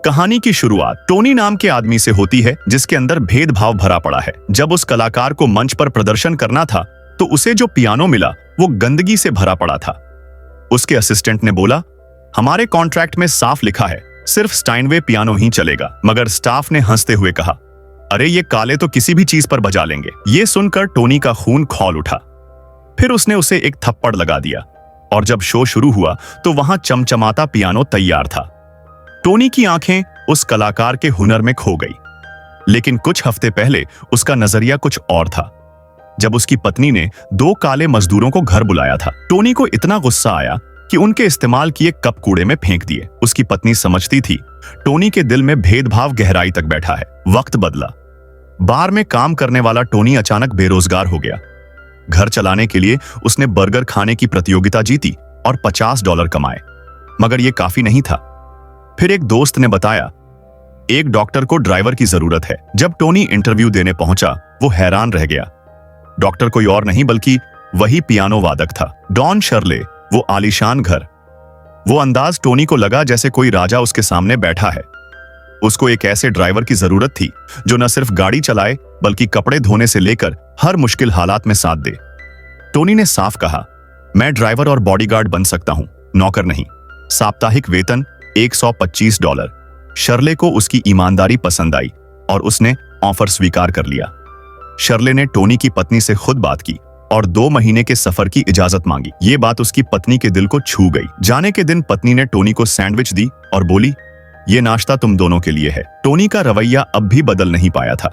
कहानी की शुरुआत टोनी नाम के आदमी से होती है जिसके अंदर भेदभाव भरा पड़ा है। जब उस कलाकार को मंच पर प्रदर्शन करना था तो उसे जो पियानो मिला वो गंदगी से भरा पड़ा था। उसके असिस्टेंट ने बोला, हमारे कॉन्ट्रैक्ट में साफ लिखा है सिर्फ स्टाइनवे पियानो ही चलेगा। मगर स्टाफ ने हंसते हुए कहा, अरे ये काले तो किसी भी चीज पर बजा लेंगे। ये सुनकर टोनी का खून खौल उठा। फिर उसने उसे एक थप्पड़ लगा दिया और जब शो शुरू हुआ तो वहां चमचमाता पियानो तैयार था। टोनी की आंखें उस कलाकार के हुनर में खो गई। लेकिन कुछ हफ्ते पहले उसका नजरिया कुछ और था। जब उसकी पत्नी ने 2 काले मजदूरों को घर बुलाया था, टोनी को इतना गुस्सा आया कि उनके इस्तेमाल किए कप कूड़े में फेंक दिए। उसकी पत्नी समझती थी टोनी के दिल में भेदभाव गहराई तक बैठा है। वक्त बदला। बार में काम करने वाला टोनी अचानक बेरोजगार हो गया। घर चलाने के लिए उसने बर्गर खाने की प्रतियोगिता जीती और $50 कमाए। मगर यह काफी नहीं था। फिर एक दोस्त ने बताया, एक डॉक्टर को ड्राइवर की जरूरत है। जब टोनी इंटरव्यू देने पहुंचा वो हैरान रह गया। डॉक्टर कोई और नहीं बल्कि वही पियानो वादक था, डॉन शर्ले। वो आलीशान घर, वो अंदाज टोनी को लगा जैसे कोई राजा उसके सामने बैठा है। उसको एक ऐसे ड्राइवर की जरूरत थी जो न सिर्फ गाड़ी चलाए बल्कि कपड़े धोने से लेकर हर मुश्किल हालात में साथ दे। टोनी ने साफ कहा, मैं ड्राइवर और बॉडीगार्ड बन सकता हूं, नौकर नहीं। साप्ताहिक वेतन $125। शर्ले को उसकी ईमानदारी पसंद आई और उसने ऑफर स्वीकार कर लिया। शर्ले ने टोनी की पत्नी से खुद बात की और 2 महीने के सफर की इजाजत मांगी। ये बात उसकी पत्नी के दिल को छू गई। जाने के दिन पत्नी ने टोनी को सैंडविच दी और बोली, ये नाश्ता तुम दोनों के लिए है। टोनी का रवैया अब भी बदल नहीं पाया था।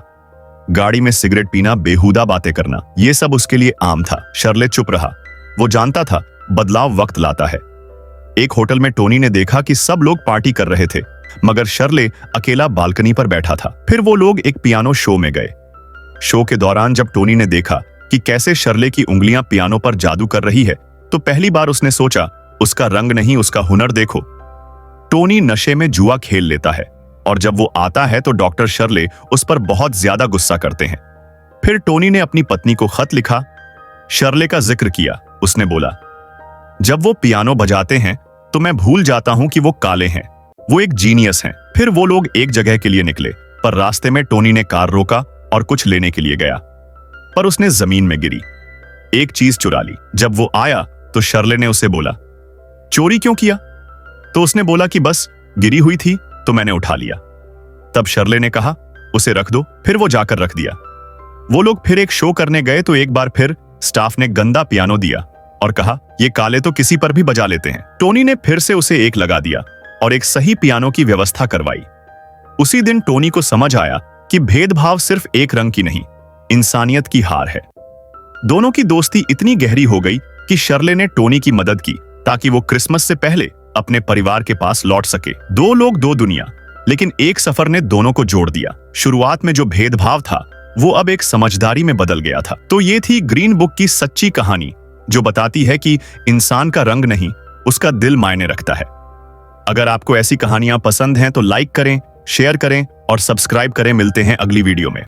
गाड़ी में सिगरेट पीना, बेहुदा बातें करना, ये सब उसके लिए आम था। शर्ले चुप रहा। वो जानता था बदलाव वक्त लाता है। एक होटल में टोनी ने देखा कि सब लोग पार्टी कर रहे थे मगर शर्ले अकेला बालकनी पर बैठा था। फिर वो लोग एक पियानो शो में गए। शो के दौरान जब टोनी ने देखा कि कैसे शर्ले की उंगलियां पियानो पर जादू कर रही है तो पहली बार उसने सोचा, उसका रंग नहीं उसका हुनर देखो। टोनी नशे में जुआ खेल लेता है और जब वो आता है तो डॉक्टर शर्ले उस पर बहुत ज्यादा गुस्सा करते हैं। फिर टोनी ने अपनी पत्नी को खत लिखा, शर्ले का जिक्र किया। उसने बोला, जब वो पियानो बजाते हैं तो मैं भूल जाता हूं कि वो काले हैं, वो एक जीनियस हैं। फिर वो लोग एक जगह के लिए निकले पर रास्ते में टोनी ने कार रोका और कुछ लेने के लिए गया पर उसने जमीन में गिरी एक चीज चुरा ली। जब वो आया तो शर्ले ने उसे बोला, चोरी क्यों किया? तो उसने बोला कि बस गिरी हुई थी तो मैंने उठा लिया। तब शर्ले ने कहा, उसे रख दो। फिर वो जाकर रख दिया। वो लोग फिर एक शो करने गए तो एक बार फिर स्टाफ ने गंदा पियानो दिया और कहा, ये काले तो किसी पर भी बजा लेते हैं। टोनी ने फिर से उसे एक लगा दिया और एक सही पियानो की व्यवस्था करवाई। उसी दिन टोनी को समझ आया कि भेदभाव सिर्फ एक रंग की नहीं, इंसानियत की हार है। दोनों की दोस्ती इतनी गहरी हो गई कि शर्ले ने टोनी की मदद की ताकि वो क्रिसमस से पहले अपने परिवार के पास लौट सके। 2 लोग 2 दुनिया, लेकिन एक सफर ने दोनों को जोड़ दिया। शुरुआत में जो भेदभाव था वो अब एक समझदारी में बदल गया था। तो ये थी ग्रीन बुक की सच्ची कहानी जो बताती है कि इंसान का रंग नहीं उसका दिल मायने रखता है। अगर आपको ऐसी कहानियां पसंद हैं तो लाइक करें, शेयर करें और सब्सक्राइब करें। मिलते हैं अगली वीडियो में।